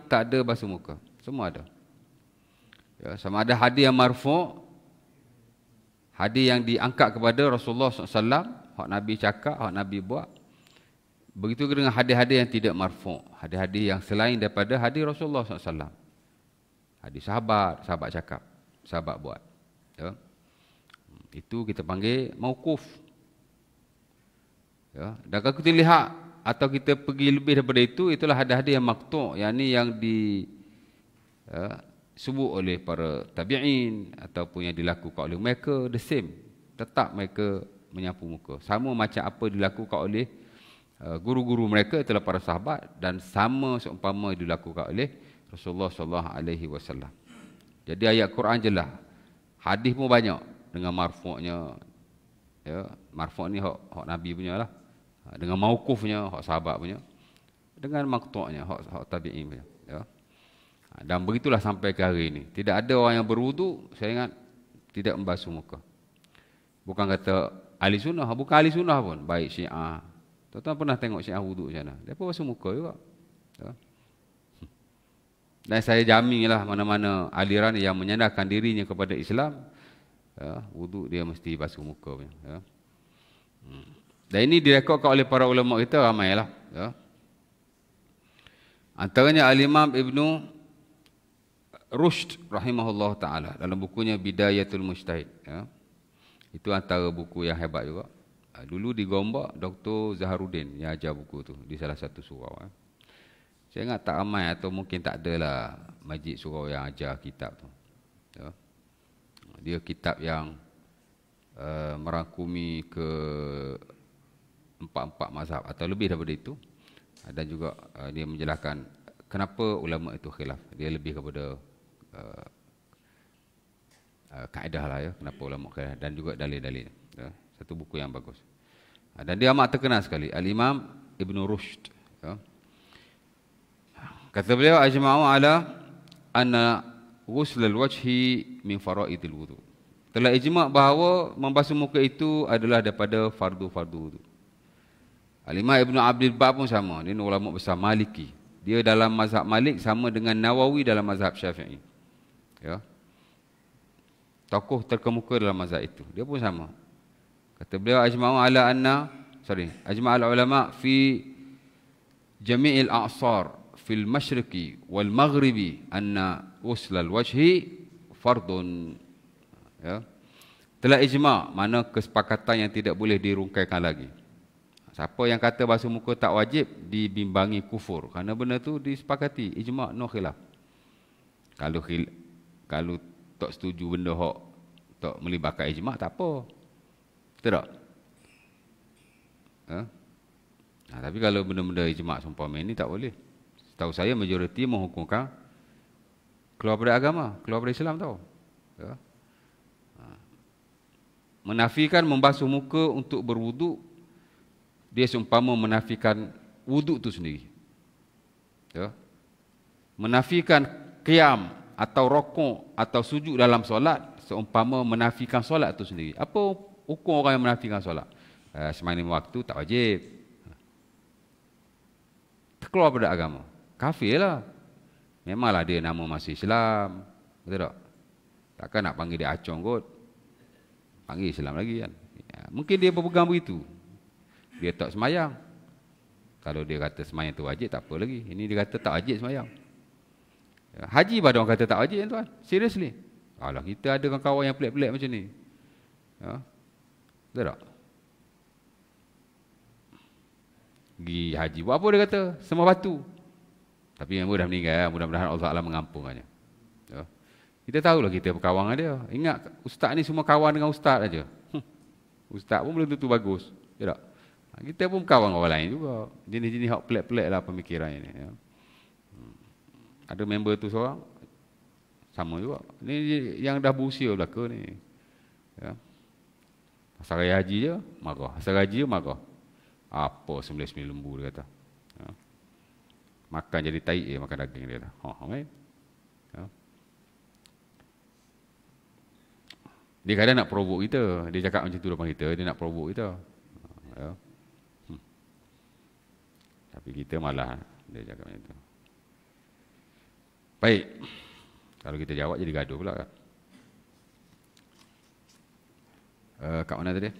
tak ada basuh muka. Semua ada. Ya, sama ada hadis yang marfu', hadis yang diangkat kepada Rasulullah SAW, hak Nabi cakap, hak Nabi buat. Begitu dengan hadis-hadis yang tidak marfu', hadis-hadis yang selain daripada hadis Rasulullah SAW. Hadis sahabat, sahabat cakap, sahabat buat. Ya. Itu kita panggil mauquf. Ya. Dan kalau kita lihat atau kita pergi lebih daripada itu, itulah hadis-hadis yang maqtu', yang disebut oleh para tabi'in ataupun yang dilakukan oleh mereka, the same. Tetap mereka menyapu muka. Sama macam apa dilakukan oleh guru-guru mereka, itulah para sahabat, dan sama seumpama dilakukan oleh Rasulullah SAW. Jadi ayat Quran jelas. Hadis pun banyak dengan marfu'nya. Ya, marfu' ni hak Nabi punya lah. Dengan mauqufnya hak sahabat punya. Dengan maqtu'nya hak tabi'in punya. Ya. Dan begitulah sampai ke hari ini. Tidak ada orang yang berwudu, saya ingat, tidak membasuh muka. Bukan kata ahli sunnah, bukan ahli sunnah pun, baik Syiah. Tuan-tuan pernah tengok Syiah wudu macam mana? Dia pun basuh muka juga. Ya. Dan saya jaminlah mana-mana aliran yang menyandarkan dirinya kepada Islam, ya, wudu dia mesti basuh muka. Ya. Dan ini direkodkan oleh para ulama kita ramailah. Ya. Antaranya Al-Imam Ibnu Rushd rahimahullah ta'ala dalam bukunya Bidayatul Mujtahid. Ya. Itu antara buku yang hebat juga. Dulu di Gombak, Dr. Zaharuddin yang ajar buku tu di salah satu surau. Saya ingat tak ramai atau mungkin tak adalah masjid surau yang ajar kitab tu. Ya. Dia kitab yang merangkumi ke empat mazhab atau lebih daripada itu. Dan juga dia menjelaskan kenapa ulama itu khilaf. Dia lebih kepada kaedah lah, ya, kenapa ulama khilaf, dan juga dalil-dalil. Ya. Satu buku yang bagus. Dan dia amat terkenal sekali, Al-Imam Ibnu Rushd. Ya. Kata beliau, ajma'u ala anna ghusl al-wajhi min faraidil wudu. Telah ijma' bahawa membasuh muka itu adalah daripada fardu-fardu wudu. Al-Imam Ibnu Abdul Bar pun sama, dia ulama besar Maliki. Dia dalam mazhab Malik sama dengan Nawawi dalam mazhab Syafi'i. Ya. Tokoh terkemuka dalam mazhab itu. Dia pun sama. Kata beliau, ajma'al ulama fi jami'il a'sar fil masyriqi wal maghribi anna ghuslal wajhi fardun. Ya. Telah ijma', mana kesepakatan yang tidak boleh dirungkaikan lagi. Siapa yang kata basuh muka tak wajib dibimbangi kufur, kerana benda tu disepakati, ijma', no khilaf. Kalau tak setuju benda hak tak melibatkan ijma', tak apa. Betul tak? Ha? Nah, tapi kalau benda-benda ijma' seumpama ini tak boleh. Setahu saya majoriti menghukumkan keluar dari agama, keluar dari Islam tau. Ya. Menafikan membasuh muka untuk berwuduk, dia seumpama menafikan wuduk itu sendiri. Ya. Menafikan qiyam atau rokok atau sujud dalam solat, seumpama menafikan solat itu sendiri. Apa hukum orang yang menafikan solat? Sembahyang lima waktu tak wajib. Terkeluar pada agama. Kafir lah. Memanglah dia nama masih Islam. Betul tak? Takkan nak panggil dia acong kot. Panggil Islam lagi kan. Ya, mungkin dia berpegang begitu. Dia tak semayang. Kalau dia kata semayang tu wajib, tak apa lagi. Ini dia kata tak wajib semayang. Ya, haji pada orang kata tak wajib tuan. Seriously. Alah, kita ada kawan yang pelik-pelik macam ni. Ya. Betul tak? Pergi haji. Buat apa dia kata? Semua batu. Tapi yang dah meninggal, mudah-mudahan Allah Ta'ala mengampunkannya. Ya. Kita tahulah kita berkawan dengan dia. Ingat, ustaz ni semua kawan dengan ustaz aja. Ustaz pun belum tentu bagus. Ya tak? Kita pun kawan dengan orang lain juga. Jenis-jenis hak pelik-pelik lah pemikiran ini. Ya. Ada member tu seorang, sama juga. Ni yang dah berusia belaka ni. Ya. Pasal raya haji je, marah. Pasal haji je, marah. Apa sembelih-sembelih lembu dia kata. Ya. Makan jadi taik makan daging dia kata. Kan? Ya. Dia kadang nak provoke kita. Dia cakap macam tu depan kita, dia nak provoke kita. Ya. Tapi kita malah dia cakap macam tu. Baik. Kalau kita jawab jadi gaduh pula kan. Kat mana tadi?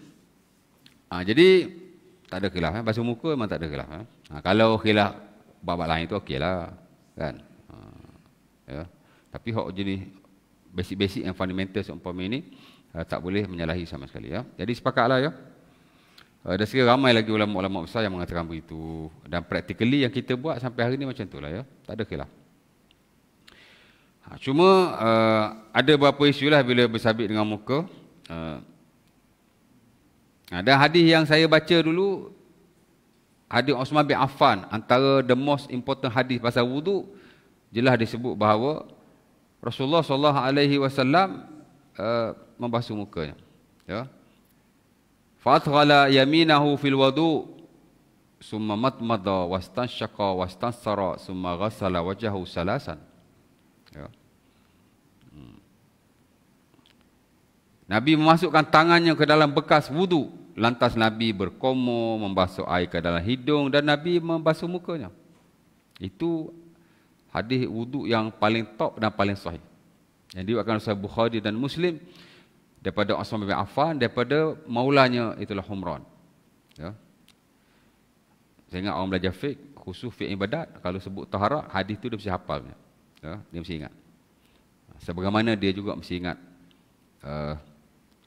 Jadi tak ada khilaf. Basuh muka memang tak ada khilaf. Kalau khilaf bab lain tu okeylah kan. Ya. Tapi hak jenis basic-basic yang fundamental seumpama ini tak boleh menyalahi sama sekali ya. Jadi sepakatlah ya. Dan sekiranya ramai lagi ulama-ulama besar yang mengatakan begitu. Dan practically yang kita buat sampai hari ini macam itulah ya. Tak ada khilaf. Cuma ada beberapa isu lah bila bersabit dengan muka. Dan hadis yang saya baca dulu, hadis Uthman bin Affan, antara the most important hadis pasal wudu, jelas disebut bahawa Rasulullah SAW membasuh mukanya. Ya. Fa'adkhala yaminahu fil wudu, summa matmada wastanshaqa wastansara, summa ghassala wajhahu salasan. Ya. Nabi memasukkan tangannya ke dalam bekas wudu, lantas Nabi berkomor, membasuh air ke dalam hidung dan Nabi membasuh mukanya. Itu hadis wudu yang paling top dan paling sahih. Yang diriwayatkan oleh Sahih Bukhari dan Muslim daripada Uthman bin Affan, daripada maulanya itulah Humran. Ya. Saya ingat orang belajar fiqh, khusus fiqh ibadat, kalau sebut taharah, hadis tu dia mesti hafal. Ya, dia mesti ingat. Sebagaimana dia juga mesti ingat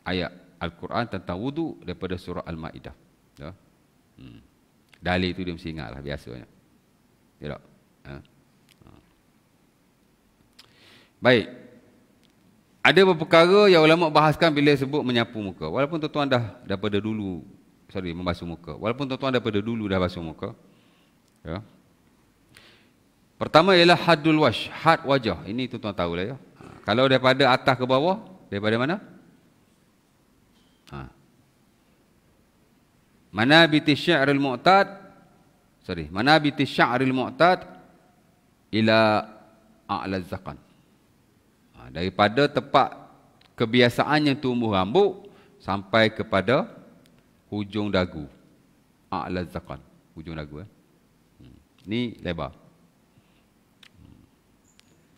ayat Al-Quran tentang wudu daripada surah Al-Ma'idah. Ya. Dalil itu dia mesti ingat lah biasanya. Ya tak? Ya. Baik. Ada beberapa perkara yang ulama bahaskan bila sebut menyapu muka. Walaupun tuan-tuan dah daripada dulu, membasuh muka. Walaupun tuan-tuan daripada dulu dah basuh muka. Ya. Pertama ialah haddul wash, had wajah. Ini tuan-tuan tahulah ya. Kalau daripada atas ke bawah, daripada mana? Manabiti sya'ril mu'tad, manabiti sya'ril mu'tad ila a'la zaqan. Daripada tempat kebiasaannya tumbuh rambut sampai kepada hujung dagu. A'la zaqan, hujung dagu. Ni lebar.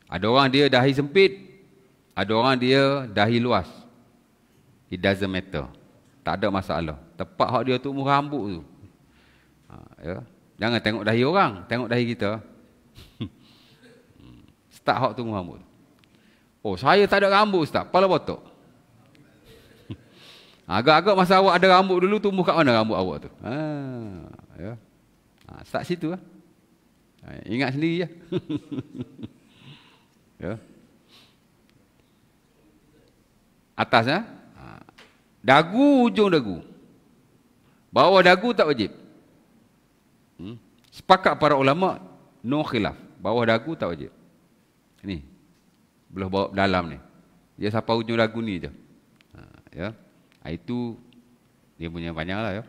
Ada orang dia dahi sempit, ada orang dia dahi luas. It doesn't matter. Tak ada masalah. Tepat hak dia tumbuh rambut tu. Ya. Jangan tengok dahi orang, tengok dahi kita. Start hak tumbuh rambut. Oh, saya tak ada rambut Ustaz, kepala botok. Agak-agak masa awak ada rambut dulu, tumbuh kat mana rambut awak tu? Ya. Start situ lah. Ingat sendiri ya. Ya. Atasnya dagu, hujung dagu. Bawah dagu tak wajib. Sepakat para ulama, no khilaf. Bawah dagu tak wajib. Ni, belah bawah dalam ni. Dia sampai hujung dagu ni je. Ya. Itu dia punya panjang lah ya.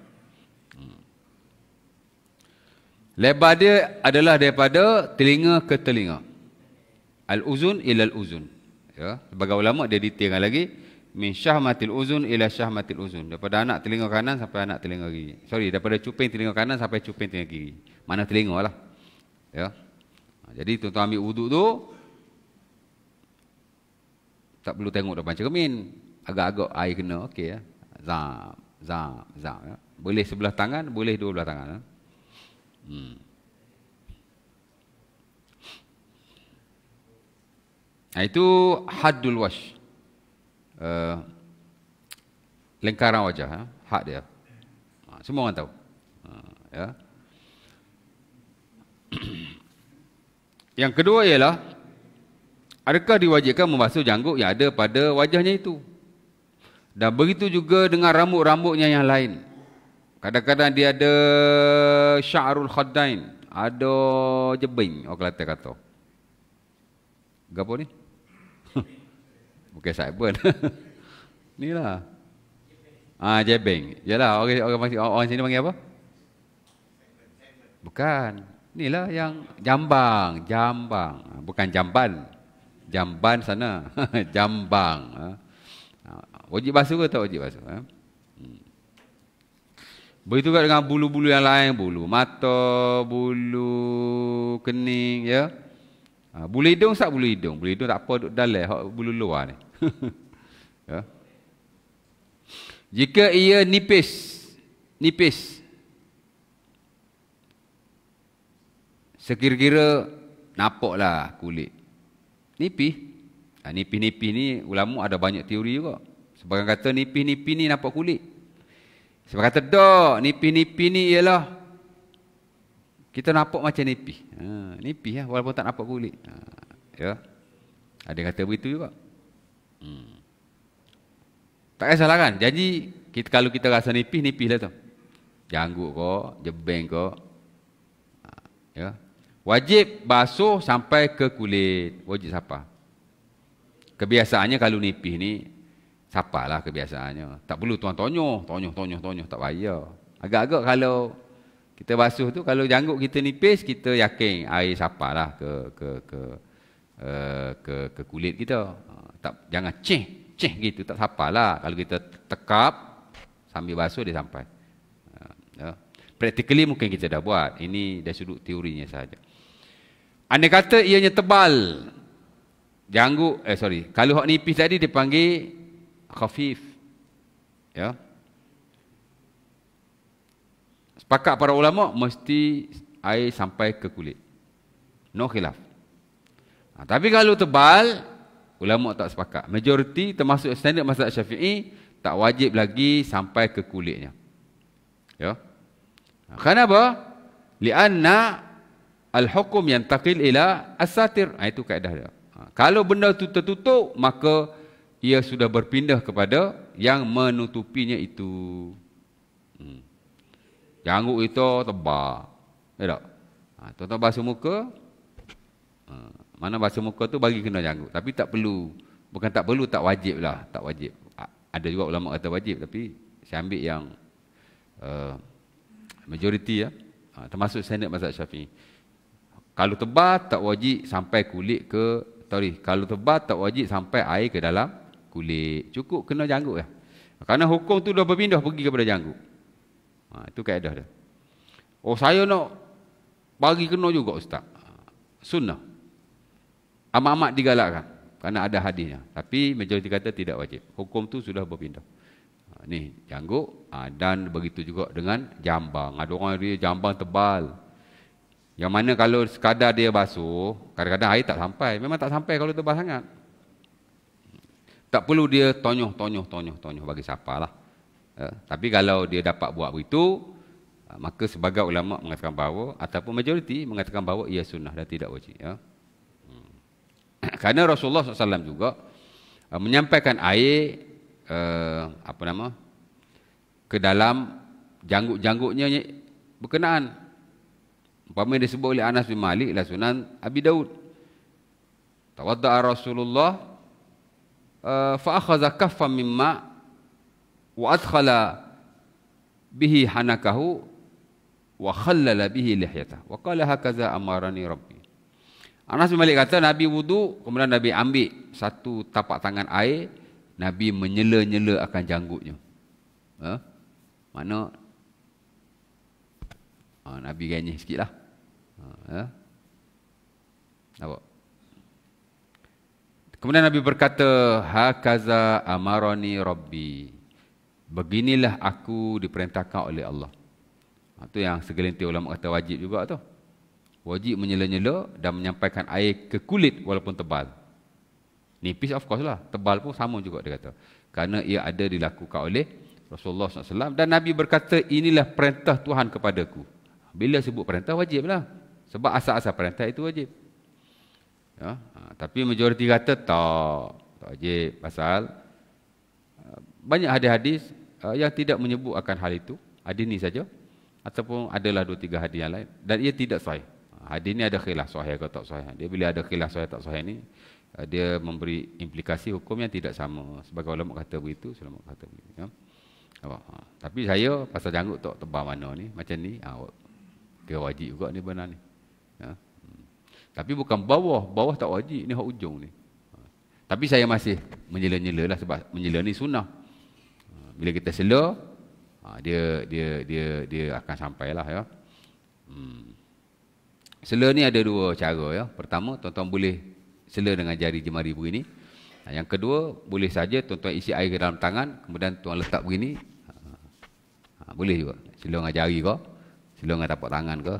Lebar dia adalah daripada telinga ke telinga. Al-uzun ila al-uzun. Ya. Sebagai ulama dia detailkan lagi. Min syahmatil uzun ila syahmatil uzun. Daripada anak telinga kanan sampai anak telinga kiri. Daripada cuping telinga kanan sampai cuping telinga kiri. Mana telinga lah. Ya. Jadi tuan-tuan ambil wuduk tu, tak perlu tengok depan cermin. Agak-agak air kena, okey ya. Zam. Ya. Boleh sebelah tangan, boleh dua belah tangan. Ya. Itu haddul wash. Lingkaran wajah, had dia. Semua orang tahu. Ya. Yang kedua ialah, adakah diwajibkan membasuh janggut yang ada pada wajahnya itu? Dan begitu juga dengan rambut-rambutnya yang lain. Kadang-kadang dia ada sya'rul khaddain, ada jebing, orang Kelantan kata. Gapo ni? Bukan saibun. Inilah. Jebeng. Yalah, orang sini panggil apa? Bukan. Inilah yang jambang. Bukan jamban. Jamban sana. Jambang. Wajib basuh ke tak wajib basuh? Begitu juga dengan bulu-bulu yang lain. Bulu mata, bulu kening, ya. Bulu hidung tak bulu hidung. Bulu hidung tak apa duduk dalam, hak bulu luar ni. Ya. Jika ia nipis, sekira-kira nampaklah kulit. Nipis. Nipis-nipis ni ulama ada banyak teori juga. Sebagian kata nipis-nipis ni nampak kulit. Sebagian kata tak, nipis-nipis ni ialah kita nampak macam nipis. Nipis lah, walaupun tak nampak kulit. Ya. Ada yang kata begitu juga. Tak kisahlah kan. Jadi kalau kita rasa nipis, nipis lah tu. Janggut kau, jebeng kau. Ya. Wajib basuh sampai ke kulit. Wajib sapa. Kebiasaannya kalau nipis ni, sapalah kebiasaannya. Tak perlu tonyoh, tak payah. Agak-agak kalau kita basuh tu, kalau janggut kita nipis, kita yakin air sapalah ke kulit kita. Tak, jangan ceh gitu, tak sapalah. Kalau kita tekap sambil basuh dia sampai. Ya. Practically mungkin kita dah buat. Ini dari sudut teorinya saja. Andai kata ianya tebal, janggut, kalau hak nipis tadi dipanggil khafif. Ya. Sepakat para ulama mesti air sampai ke kulit. No khilaf. Tapi kalau tebal, ulama tak sepakat. Majoriti termasuk standard mazhab Syafi'i tak wajib lagi sampai ke kulitnya. Ya. Kenapa? Lianna al-hukum yantaqil ila as-satir. Itu kaedah dia. Kalau benda itu tertutup, maka ia sudah berpindah kepada yang menutupinya itu. Janggut itu tebal. Ya tak? Tuan-tuan basuh muka, mana basuh muka tu bagi kena janggut. Tapi tak perlu. Bukan tak perlu, tak wajib lah. Tak wajib. Ada juga ulama kata wajib, tapi saya ambil yang majoriti ya. Termasuk standard mazhab Syafi'i. Kalau tebal tak wajib sampai kulit ke, kalau tebal tak wajib sampai air ke dalam kulit. Cukup kena janggut ya. Kerana hukum tu dah berpindah pergi kepada janggut. Itu kaedah dia. Oh, saya nak bagi kena juga ustaz. Sunnah. Amat-amat digalakkan. Kerana ada hadisnya. Tapi majoriti kata tidak wajib. Hukum tu sudah berpindah. Ni janggut. Dan begitu juga dengan jambang. Ada orang dia jambang tebal. Yang mana kalau sekadar dia basuh, kadang-kadang air tak sampai. Memang tak sampai kalau tebal sangat. Tak perlu dia tonyoh bagi siapa lah. Tapi kalau dia dapat buat begitu, maka sebagai ulama mengatakan bahawa, ataupun majoriti mengatakan bahawa ia sunnah dan tidak wajib. Ya. Kerana Rasulullah SAW juga menyampaikan air ke dalam janggut-janggutnya berkenaan. Umpama disebut oleh Anas bin Malik la Sunan Abi Daud. Tawadda'a Rasulullah fa akhadha kaffan mimma wa adkhala bihi hanakahu wa khallala bihi lihyatah wa qala hakaza amarani rabbi. Anas bin Malik kata Nabi wudu, kemudian Nabi ambil satu tapak tangan air, Nabi menyela-nyela akan janggutnya. Mana Nabi ganyih sikit lah. Nampak? Kemudian Nabi berkata, hakaza amarani rabbi. Beginilah aku diperintahkan oleh Allah. Itu yang segelintir ulama kata wajib juga tu. Wajib menyela-nyela dan menyampaikan air ke kulit walaupun tebal. Nipis of course lah. Tebal pun sama juga dia kata. Kerana ia ada dilakukan oleh Rasulullah SAW. Dan Nabi berkata, inilah perintah Tuhan kepadaku. Bila sebut perintah, wajib lah. Sebab asal-asal perintah itu wajib. Ya, tapi majoriti kata tak wajib. Pasal banyak hadis-hadis yang tidak menyebut akan hal itu. Hadis ni saja. Ataupun adalah 2-3 hadis yang lain. Dan ia tidak sahih. Hadis ni ada khilaf sahih atau tak sahih. Dia bila ada khilaf sahih tak sahih ni, dia memberi implikasi hukum yang tidak sama. Sebagai ulama kata begitu, ulama kata begitu. Ya. Tapi saya pasal janggut tak tebal mana ni, macam ni, dia wajib juga ni benar ni. Ya. Tapi bukan bawah tak wajib, ni hak ujung ni. Tapi saya masih menyela-nyela lah sebab menyela ni sunnah. Bila kita sela, dia akan sampailah ya. Sela ni ada dua cara ya. Pertama, tuan-tuan boleh sela dengan jari jemari begini. Yang kedua, boleh saja tuan-tuan isi air ke dalam tangan, kemudian tuan letak begini. Boleh juga. Sela dengan jari ke, sela dengan tapak tangan ke.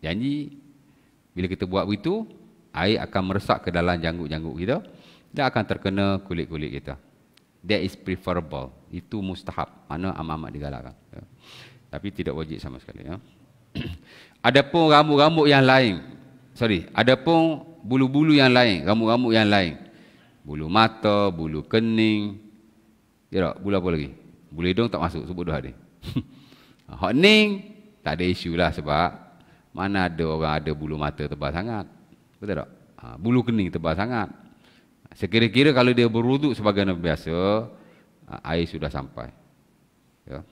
Janji, bila kita buat begitu, air akan meresap ke dalam janggut-janggut kita dan akan terkena kulit-kulit kita. That is preferable. Itu mustahab. Mana amat-amat digalakkan. Ya. Tapi tidak wajib sama sekali. Ya. Adapun rambut-rambut yang lain, adapun bulu-bulu yang lain, rambut-rambut yang lain, bulu mata, bulu kening, ya tak? Bulu apa lagi? Bulu hidung tak masuk, sebut dah dia. Hak ning tak ada isu lah, sebab mana ada orang ada bulu mata tebal sangat, betul tak? Bulu kening tebal sangat. Sekira-kira kalau dia berwuduk sebagai orang biasa, air sudah sampai. Ya.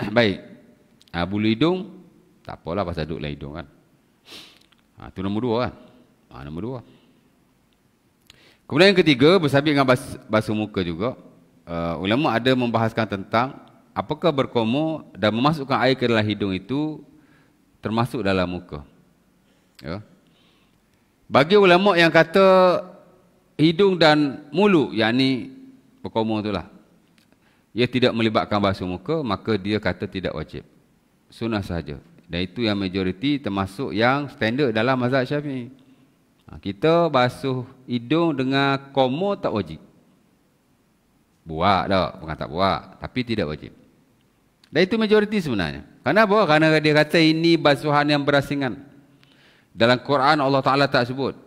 Baik. Bulu hidung, tak apalah pasal duduk dalam hidung kan. Itu nombor dua kan. Nombor dua. Kemudian yang ketiga, bersabit dengan basuh muka juga. Ulama ada membahaskan tentang apakah berkumur dan memasukkan air ke dalam hidung itu termasuk dalam muka. Ya. Bagi ulama yang kata hidung dan mulut, yakni berkumur itulah, ia tidak melibatkan basuh muka, maka dia kata tidak wajib. Sunnah sahaja. Dan itu yang majoriti, termasuk yang standard dalam mazhab Syafi'i. Kita basuh hidung dengan kumur tak wajib. Buat tak, bukan tak buat, tapi tidak wajib. Dan itu majoriti sebenarnya. Kenapa? Kerana dia kata ini basuhan yang berasingan. Dalam Quran Allah Ta'ala tak sebut.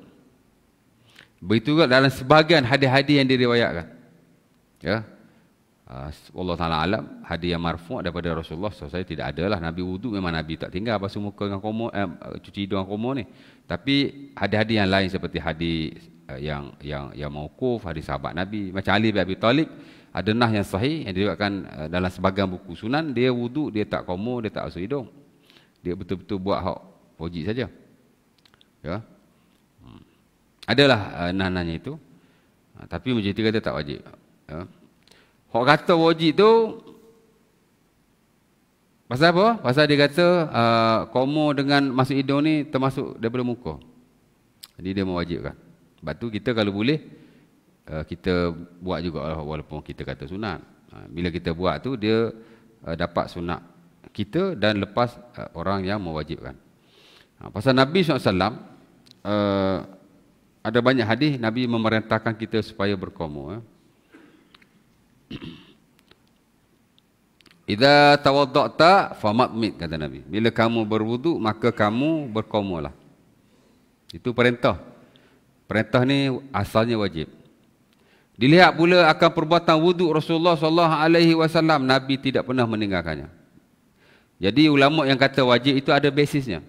Begitu juga dalam sebahagian hadis-hadis yang diriwayatkan. Ya. Allah Ta'ala alam, hadis yang marfu' daripada Rasulullah SAW tidak adalah Nabi wuduk, memang Nabi tak tinggal basuh muka dengan kumur, cuci hidung dengan kumur ni. Tapi hadis-hadis yang lain seperti hadis yang mauquf, hadis sahabat Nabi, macam Ali bin Abi Talib, ada nah yang sahih yang diriwayatkan dalam sebahagian buku sunan, dia wuduk, dia tak kumur, dia tak basuh hidung. Dia betul-betul buat hak wajib saja. Ya. Adalah nah-nahnya itu. Tapi majoriti kata tak wajib. Ya. Hak kata wajib tu pasal apa? Pasal dia kata kumur dengan masuk hidung ni termasuk daripada muka. Jadi dia mewajibkan. Sebab tu kita kalau boleh kita buat juga walaupun kita kata sunat. Bila kita buat tu dia dapat sunat kita dan lepas orang yang mewajibkan. Pasal Nabi SAW ada banyak hadis Nabi memerintahkan kita supaya berkumur. Idza tawadda'ta famadmid, kata Nabi. Bila kamu berwuduk maka kamu berkumurlah. Itu perintah. Perintah ni asalnya wajib. Dilihat pula akan perbuatan wuduk Rasulullah SAW, Nabi tidak pernah meninggalkannya. Jadi ulama yang kata wajib itu ada basisnya.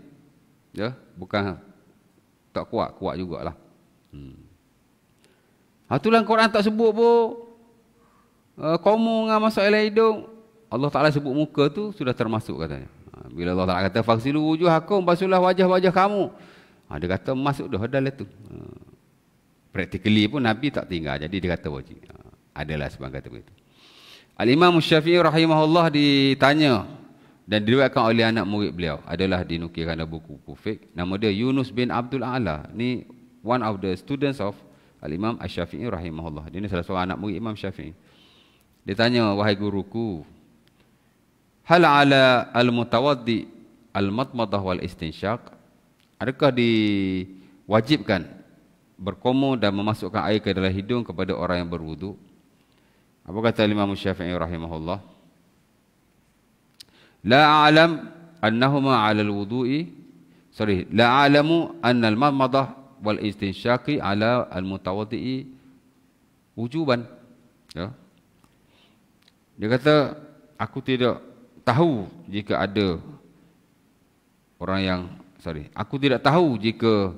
Ya, bukan tak kuat jugalah. Itulah Quran tak sebut pun. Kumur dengan masuk air hidung, Allah Ta'ala sebut muka tu sudah termasuk katanya. Bila Allah Ta'ala kata faghsilu wujuhakum, basuhlah wajah-wajah kamu, dia kata masuk dah dalam tu. Practically pun Nabi tak tinggal, jadi dia kata wajib. Adalah sebab kata begitu. Al-Imam Syafi'i rahimahullah ditanya dan diriwayatkan oleh anak murid beliau, adalah dinukilkan dalam buku fiqh, nama dia Yunus bin Abdul A'la. Ni one of the students of Al-Imam Asy-Syafi'i rahimahullah. Dia ni salah seorang anak murid Imam Syafi'i. Dia tanya, wahai guruku, hal ala al-mutawaddi al-matmadah wal istinsyaq, adakah diwajibkan berkumur dan memasukkan air ke dalam hidung kepada orang yang berwuduk? Apa kata Imam Syafi'i rahimahullah? La a'lam annahuma 'ala al-wudu'i, la a'lamu anna al-matmadah wal istinsyaqi 'ala al-mutawaddi wujuban. Ya. Dia kata, aku tidak tahu jika ada orang yang, aku tidak tahu jika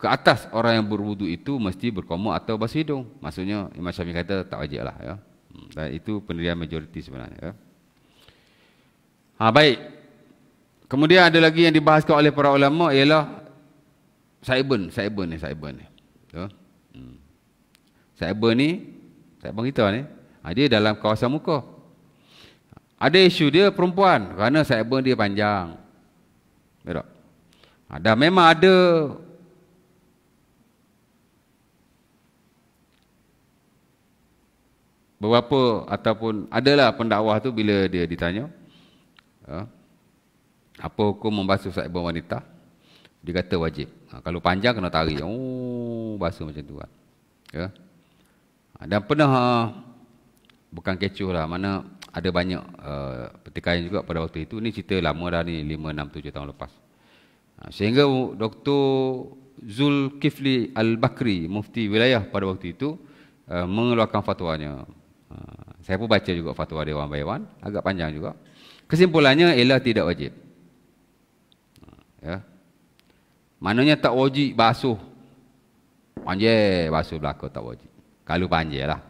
ke atas orang yang berwuduk itu mesti berkumur atau basuh hidung. Maksudnya Imam Syafi'i kata tak wajib lah. Ya. Dan itu pendirian majoriti sebenarnya. Ya. Baik. Kemudian ada lagi yang dibahaskan oleh para ulama ialah Saiban ni. Ya. Saiban kita ni, dia dalam kawasan muka. Ada isu dia perempuan kerana saiban dia panjang. Ya tak? Dan memang ada beberapa ataupun adalah pendakwah tu bila dia ditanya apa hukum membasuh saibun wanita, dia kata wajib. Kalau panjang kena tarik. Oh, basuh macam tu kan. Ya. Dan pernah bukan kecoh lah, mana ada banyak pertikaian juga pada waktu itu. Ni cerita lama dah ni, 5, 6, 7 tahun lepas. Sehingga Dr. Zulkifli Al-Bakri, mufti wilayah pada waktu itu, mengeluarkan fatwanya. Saya pun baca juga fatwa Dewan by One, agak panjang juga. Kesimpulannya ialah tidak wajib. Ya. Maknanya tak wajib basuh. Panjang basuh belakang tak wajib. Kalau panjang lah.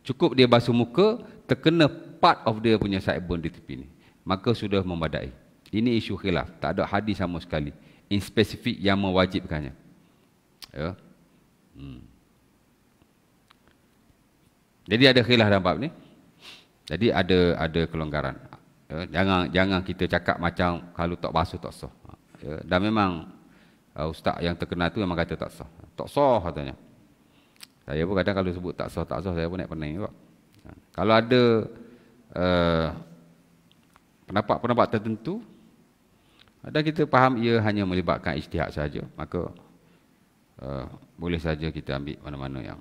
Cukup dia basuh muka, terkena part of dia punya saibun di tepi ni, maka sudah memadai. Ini isu khilaf. Tak ada hadis sama sekali in spesifik yang mewajibkannya. Ya. Jadi ada khilaf dalam bab ni. Jadi ada kelonggaran. Ya, jangan kita cakap macam kalau tak basuh tak sah. Ya, dan memang ustaz yang terkenal tu memang kata tak sah. Tak sah katanya. Saya pun kadang kalau sebut tak sah saya pun naik pening juga. Kalau ada pendapat tertentu dan kita faham ia hanya melibatkan ijtihad saja, maka boleh saja kita ambil mana-mana yang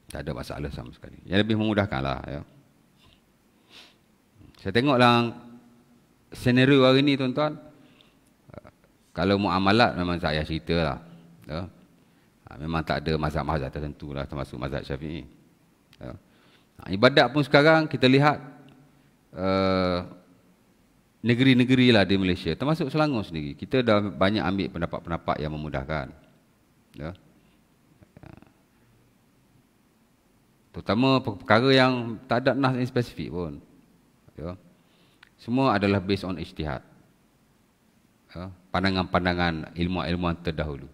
tak ada masalah sama sekali. Yang lebih memudahkanlah. Ya. Saya tengoklah senario hari ni tuan-tuan. Kalau muamalat memang saya cerita lah. Ya. Memang tak ada mazhab-mazhab tertentu lah, termasuk mazhab Syafi'i. Ya. Ibadat pun sekarang kita lihat negeri-negeri lah di Malaysia, termasuk Selangor sendiri, kita dah banyak ambil pendapat-pendapat yang memudahkan. Ya. Terutama perkara yang tak ada nas yang spesifik pun. Ya. Semua adalah based on ijtihad. Ya. Pandangan-pandangan ilmuwan-ilmuwan terdahulu.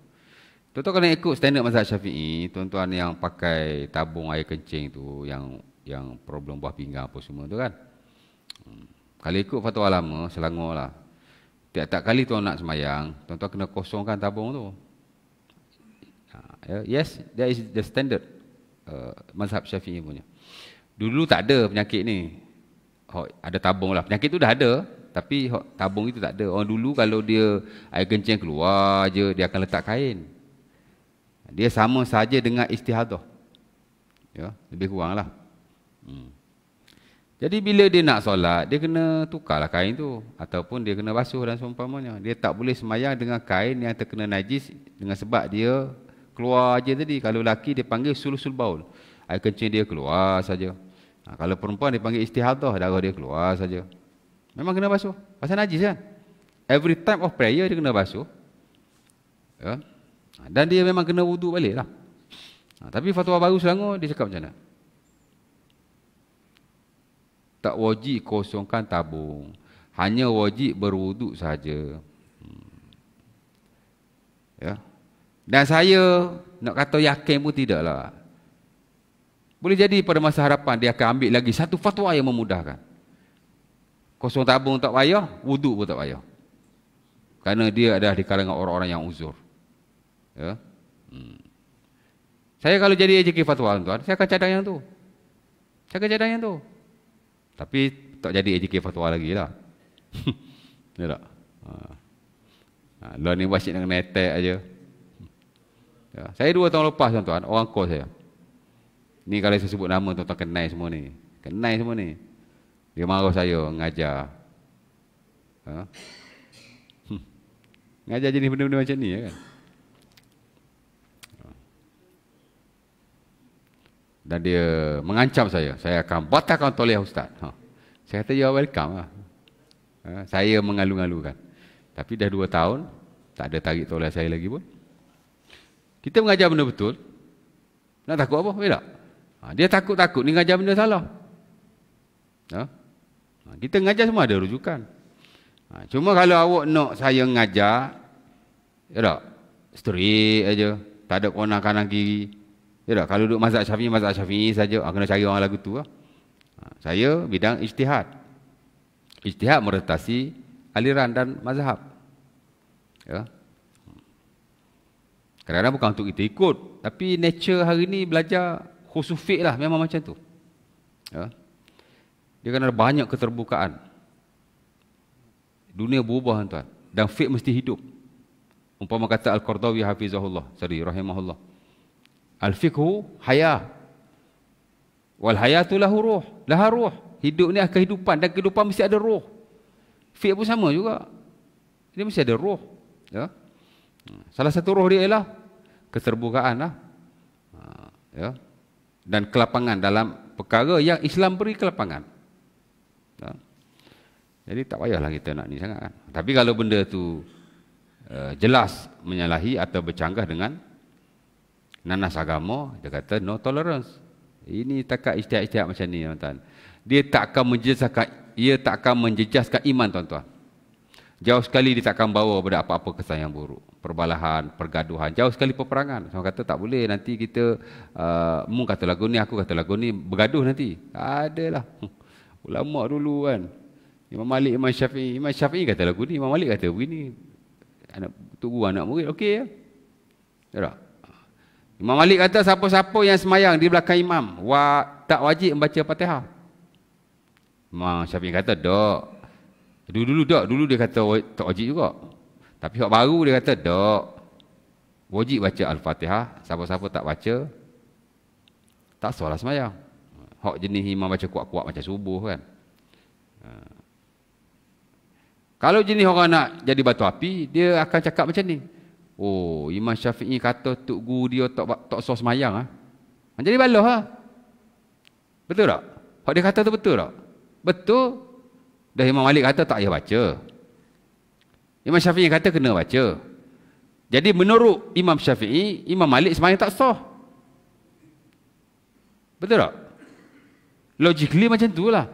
Tuan-tuan kena ikut standard mazhab Syafi'i, tuan-tuan yang pakai tabung air kencing tu, yang problem buah pinggang apa semua tu kan. Kalau ikut fatwa lama, Selangor lah. Tiap-tiap kali tuan nak semayang, tuan-tuan kena kosongkan tabung tu. Yes, that is the standard mazhab Syafi'i punya. Dulu tak ada penyakit ni. Ada tabung lah. Penyakit tu dah ada, tapi tabung itu tak ada. Orang dulu kalau dia air kencing keluar je, dia akan letak kain. Dia sama saja dengan istihadah. Ya, lebih kurang lah. Jadi bila dia nak solat, dia kena tukarlah kain tu, ataupun dia kena basuh dan seumpamanya. Dia tak boleh semayang dengan kain yang terkena najis, dengan sebab dia keluar aja tadi. Kalau lelaki dia panggil sulusul baul, air kencing dia keluar saja. Kalau perempuan dia panggil istihadah, darah dia keluar saja. Memang kena basuh, pasal najis kan. Every time of prayer dia kena basuh. Ya. Dan dia memang kena wuduk balik lah. Tapi fatwa baru Selangor dia cakap macam mana? Tak wajib kosongkan tabung, hanya wajib berwuduk saja. Ya. Dan saya nak kata yakin pun tidaklah. Boleh jadi pada masa hadapan dia akan ambil lagi satu fatwa yang memudahkan. Kosong tabung tak payah, wuduk pun tak payah. Kerana dia adalah di kalangan orang-orang yang uzur. Ya. Saya kalau jadi AJK fatwa tuan, saya akan cadang yang tu. Saya akan cadang yang tu. Tapi tak jadi AJK fatwa lagi lah. Ya tak? Lah ni wasit dengan attack aja. Ya. Saya 2 tahun lepas tuan-tuan, orang kos saya. Ni kalau saya sebut nama tuan-tuan kenal semua ni. Kenal semua ni. Dia marah saya ngajar. Ngajar jenis benda-benda macam ni kan. Dan dia mengancam saya akan batalkan tauliah ustaz. Saya kata, ya welcome lah. Saya mengalu-alukan. Tapi dah 2 tahun, tak ada tarik tauliah saya lagi pun. Kita mengajar benda betul. Nak takut apa? Tak? Dia takut-takut ni mengajar benda salah. Kita mengajar semua ada rujukan. Cuma kalau awak nak saya mengajar, ya tak? Straight aja. Tak ada kanan kiri. Ya tak? Kalau duduk mazhab Syafi'i saja, kena cari orang lagu tu lah. Saya bidang ijtihad. Ijtihad meretasi aliran dan mazhab. Ya. Kadang-kadang bukan untuk kita ikut, tapi nature hari ni belajar khusus fiqh lah, memang macam tu. Ya. Dia kan ada banyak keterbukaan. Dunia berubah tuan, dan fiqh mesti hidup. Umpama kata Al-Qardawi hafizahullah, rahimahullah. Al-fiqhu haya. Wal hayatu lahu ruh, laha ruh. Hidup ni kehidupan, dan kehidupan mesti ada roh. Fiqh pun sama juga. Dia mesti ada roh. Ya. Salah satu roh dia ialah keterbukaan lah. Ya. Dan kelapangan dalam perkara yang Islam beri kelapangan. Ya. Jadi tak payahlah kita nak ni sangat kan. Tapi kalau benda tu jelas menyalahi atau bercanggah dengan nanas agama, dia kata no tolerance. Ini takat ijtihad-ijtihad macam ni tuan-tuan. Dia tak akan menjejaskan iman tuan-tuan. Jauh sekali dia tak akan bawa pada apa-apa kesan yang buruk. Perbalahan, pergaduhan, jauh sekali peperangan. Saya kata tak boleh, nanti kita mu kata lagu ni, aku kata lagu ni, bergaduh nanti. Adalah. Ulama dulu kan. Imam Malik, Imam Syafi'i. Imam Syafi'i kata lagu ni, Imam Malik kata begini. Tunggu anak murid, okey ya? Tak? Imam Malik kata siapa-siapa yang semayang di belakang imam tak wajib membaca Fatihah. Imam Syafi'i kata tak. Dulu dia kata tak wajib juga. Tapi hak baru dia kata tak. Wajib baca Al-Fatihah. Siapa-siapa tak baca, tak sah lah semayang. Hak jenis imam baca kuat-kuat macam subuh kan. Kalau jenis orang nak jadi batu api, dia akan cakap macam ni. Oh, Imam Syafi'i kata tok guru dia tak sah semayang. Jadi balah lah. Betul tak? Hak dia kata tu betul tak? Betul. Dah Imam Malik kata tak payah baca. Imam Syafi'i kata kena baca. Jadi menurut Imam Syafi'i, Imam Malik semayang tak sah. Betul tak? Logically macam tu lah.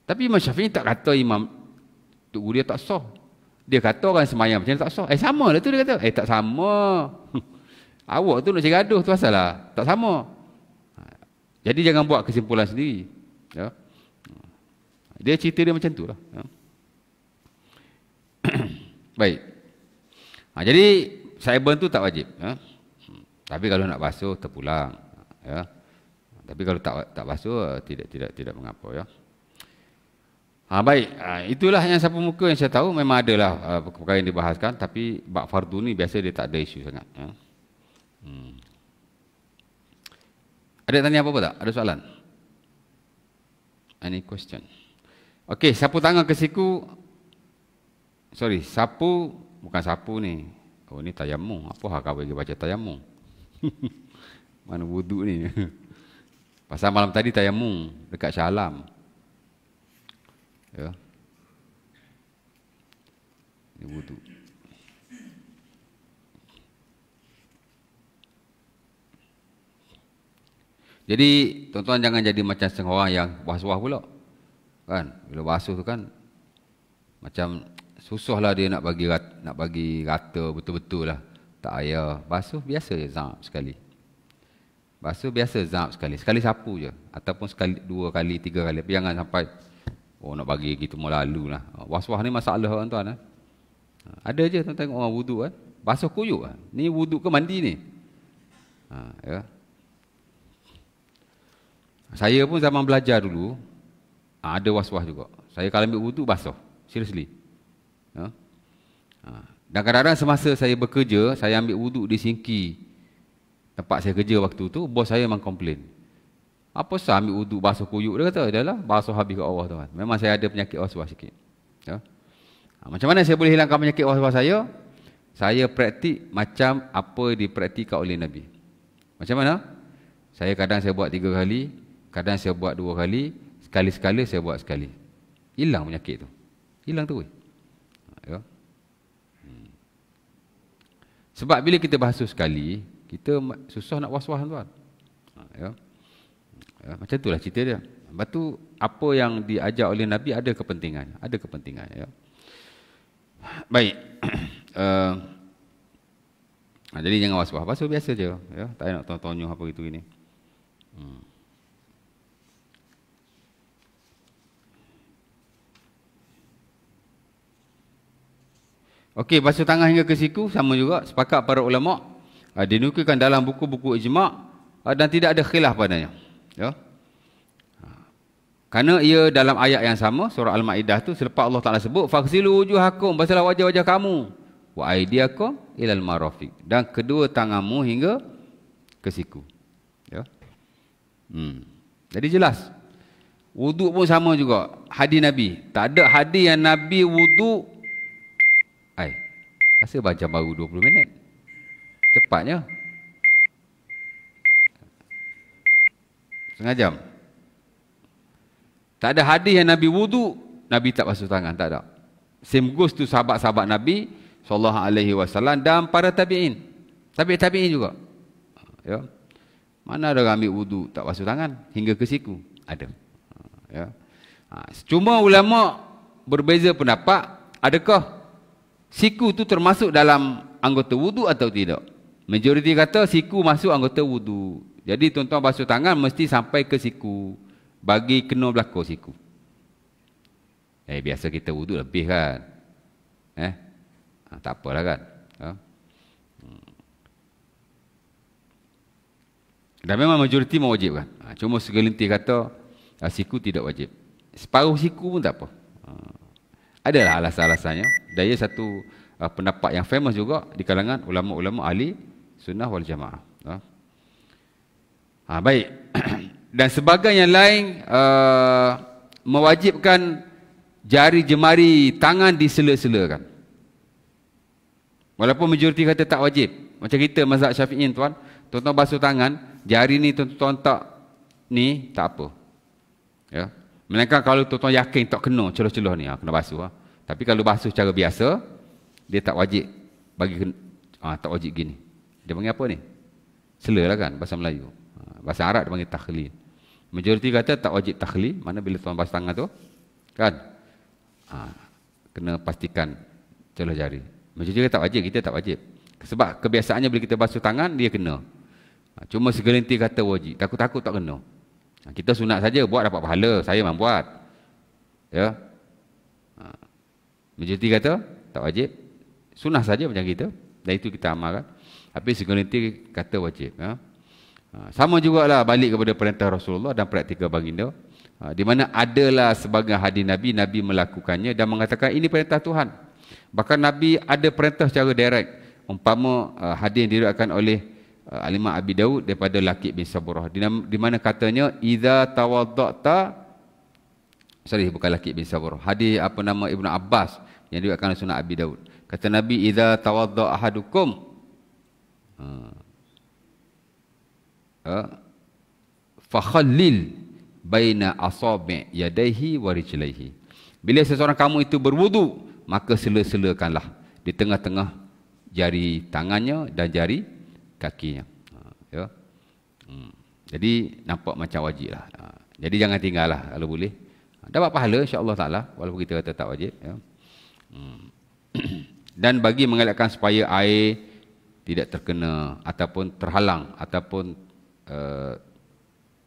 Tapi Imam Syafi'i tak kata Imam tok guru dia tak sah. Dia kata orang semayang macam ni tak sah. Sama lah tu dia kata. Tak sama. Awak tu nak cari gaduh tu asal lah. Tak sama. Jadi jangan buat kesimpulan sendiri. Ya. Dia cerita dia macam tu lah. Ya. Baik. Jadi saiban tu tak wajib. Ya. Tapi kalau nak basuh terpulang. Ya. Tapi kalau tak basuh tidak mengapa ya. Baik, itulah yang sapu muka yang saya tahu. Memang adalah perkara yang dibahaskan, tapi bab fardu ni biasa dia tak ada isu sangat. Ya. Ada tanya apa-apa tak? Ada soalan? Any question? Okey, sapu tangan ke siku. Sorry, sapu bukan sapu ni. Oh, ni tayamum. Apa hak kau bagi baca tayamum? Mana wuduk ni? Pasal malam tadi tayamum dekat Shah Alam. Ya. Ini wuduk. Jadi tuan-tuan jangan jadi macam setengah orang yang was-was pula. Kan? Bila basuh tu kan macam susahlah dia nak bagi rata betul-betul lah. Tak payah. Basuh biasa je zap sekali. Basuh biasa zap sekali. Sekali sapu je. Ataupun sekali, 2 kali, 3 kali. Tapi jangan sampai nak bagi gitu mau lalu lah. Was-was ni masalah tuan-tuan. Ada je tuan tengok orang wuduk kan. Basuh kuyuk kan. Ni wuduk ke mandi ni? Ya. Saya pun zaman belajar dulu ada was-was juga. Saya kalau ambil wuduk basuh. Seriously. Ya. Dan kadang-kadang semasa saya bekerja, saya ambil wuduk di sinki tempat saya kerja waktu tu, bos saya memang komplain. Apa sah ambil wuduk basuh kuyuk? Dia kata, adalah basuh habis kat Allah tuan. Memang saya ada penyakit was-was sikit. Ya. Macam mana saya boleh hilangkan penyakit was-was saya? Saya praktik macam apa dipraktikkan oleh Nabi. Macam mana? Saya kadang saya buat 3 kali, kadang saya buat 2 kali, sekali-sekala saya buat sekali. Hilang penyakit tu. Hilang tu. Ya. Sebab bila kita basuh sekali, kita susah nak was-was tuan. Ya. Ya, macam itulah cerita dia. Lepas tu apa yang diajar oleh Nabi ada kepentingan. Ada kepentingan. Ya. Baik. Jadi jangan was-was. Basuh biasa je. Ya. Tak payah nak tonyong apa gitu ini. Okey, basuh tangan hingga ke siku sama juga, sepakat para ulama. Dinukilkan dalam buku-buku ijma' dan tidak ada khilaf padanya. Ya. Kerana ia dalam ayat yang sama, surah Al-Ma'idah tu, selepas Allah Ta'ala sebut, faghsilu wujuhakum, basuhlah wajah-wajah kamu, wa aydiyakum ilal marafiq, dan kedua tanganmu hingga ke siku. Ya. Jadi jelas. Wuduk pun sama juga. Hadis Nabi. Tak ada hadis yang Nabi wuduk. Rasa baca baru 20 minit. Cepatnya. Setengah jam. Tak ada hadis yang Nabi wuduk, Nabi tak basuh tangan. Tak ada. Same goes tu sahabat-sahabat Nabi SAW dan para tabi'in. Tabi'in juga. Ya. Mana ada orang ambil wuduk tak basuh tangan hingga ke siku? Ada. Ya. Cuma ulama berbeza pendapat, adakah siku tu termasuk dalam anggota wuduk atau tidak? Majoriti kata siku masuk anggota wuduk. Jadi tuan-tuan basuh tangan mesti sampai ke siku, bagi kena belakang siku. Biasa kita wuduk lebih kan? Tak apalah kan? Dan memang majoriti mewajibkan. Cuma segelintir kata siku tidak wajib. Separuh siku pun tak apa. Adalah alasan-alasannya. Dan ia satu pendapat yang famous juga di kalangan ulama-ulama ahli sunnah wal jamaah. Baik. Dan sebahagian yang lain mewajibkan jari jemari tangan disela-selakan. Walaupun majoriti kata tak wajib. Macam kita mazhab Syafi'in tuan basuh tangan, jari ni tuan-tuan tak ni tak apa. Ya. Melainkan kalau tuan-tuan yakin tak kena celah-celah ni, kena basuh. Tapi kalau basuh secara biasa, dia tak wajib bagi tak wajib gini. Dia panggil apa ni? Sela lah kan bahasa Melayu. Bahasa Arab dia panggil takhlil. Majoriti kata tak wajib takhlil, mana bila tuan basuh tangan tu kan kena pastikan celah jari. Majoriti kata tak wajib, kita tak wajib. Sebab kebiasaannya bila kita basuh tangan dia kena. Cuma segelintir kata wajib, takut-takut tak kena. Kita sunat saja, buat dapat pahala. Saya memang buat. Ya. Majoriti kata tak wajib. Sunah saja macam kita. Dan itu kita amalkan. Tapi segelintir kata wajib. Ya. Sama jugalah balik kepada perintah Rasulullah dan praktikal baginda. Di mana adalah sebagian hadis Nabi, Nabi melakukannya dan mengatakan ini perintah Tuhan. Bahkan Nabi ada perintah secara direct. Umpama hadis yang diriwayatkan oleh Al-Imam Abi Daud daripada Laqit bin Saburah, di mana katanya idza tawaddata, bukan Laqit bin Saburah, hadis Ibnu Abbas yang diriwayatkan oleh Sunan Abi Daud. Kata Nabi, idza tawadda ahadukum fakhallil baina asabi' yadayhi wa rijlaihi. Bila seseorang kamu itu berwudu, maka sela-selakanlah di tengah-tengah jari tangannya dan jari kakinya. Ya. Jadi nampak macam wajib lah. Jadi jangan tinggal lah kalau boleh. Dapat pahala insya-Allah Taala walaupun kita kata tak wajib. Ya. Dan bagi mengelakkan supaya air tidak terkena ataupun terhalang ataupun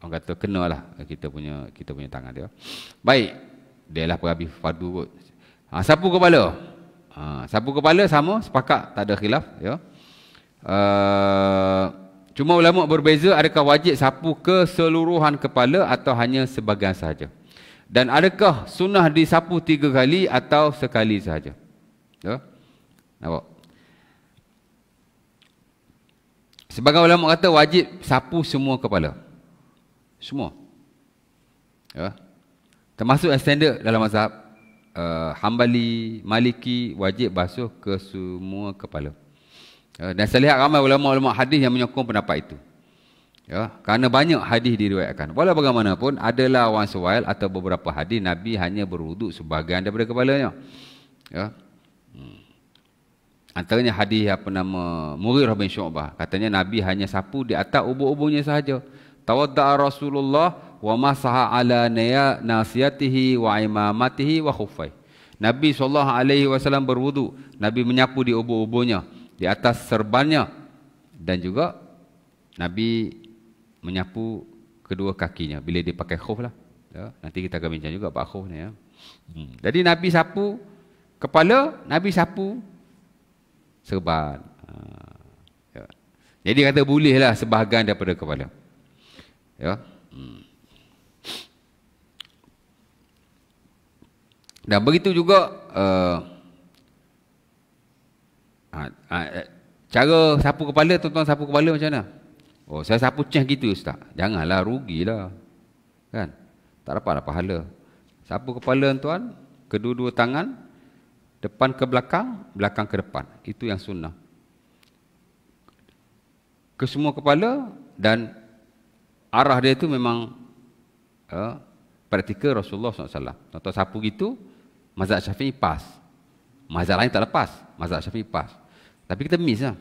orang kata kenalah kita punya tangan dia. Baik. Dialah perhabis fardu kot. Sapu kepala. Sapu kepala sama, sepakat, tak ada khilaf. Ya. Cuma ulama berbeza, adakah wajib sapu keseluruhan kepala atau hanya sebahagian sahaja. Dan adakah sunnah disapu 3 kali atau sekali sahaja. Ya. Nampak? Sebagian ulama kata wajib sapu semua kepala. Semua. Ya. Termasuk standard dalam mazhab Hambali, Maliki, wajib basuh ke semua kepala. Dan saya lihat ramai ulama-ulama hadis yang menyokong pendapat itu. Ya, kerana banyak hadis diriwayatkan. Walau bagaimanapun, adalah once a while atau beberapa hadis Nabi hanya berwuduk sebahagian daripada kepalanya. Ya. Antaranya hadis Mughirah bin Syu'bah. Katanya Nabi hanya sapu di atas ubun-ubunnya sahaja. Tawadda'a Rasulullah wa masaha ala nasiyatihi wa imamatihi wa khuffai. Nabi SAW berwuduk. Nabi menyapu di ubun-ubunnya, di atas serbannya, dan juga Nabi menyapu kedua kakinya bila dia pakai khuf lah. Ya, nanti kita akan bincang juga bab khuf ni. Ya. Jadi Nabi sapu kepala, Nabi sapu serban. Ya. Jadi kata bolehlah sebahagian daripada kepala. Ya. Dan begitu juga cara sapu kepala, tuan-tuan sapu kepala macam mana? Oh, saya sapu ceh gitu ustaz. Janganlah, rugilah. Kan? Tak dapatlah pahala. Sapu kepala tuan, kedua-dua tangan, depan ke belakang, belakang ke depan. Itu yang sunnah. Ke semua kepala, dan arah dia itu memang praktikal Rasulullah SAW. Contoh sapu gitu, mazhab Syafi'i pas. Mazhab lain tak lepas. Mazhab Syafi'i pas. Tapi kita miss lah.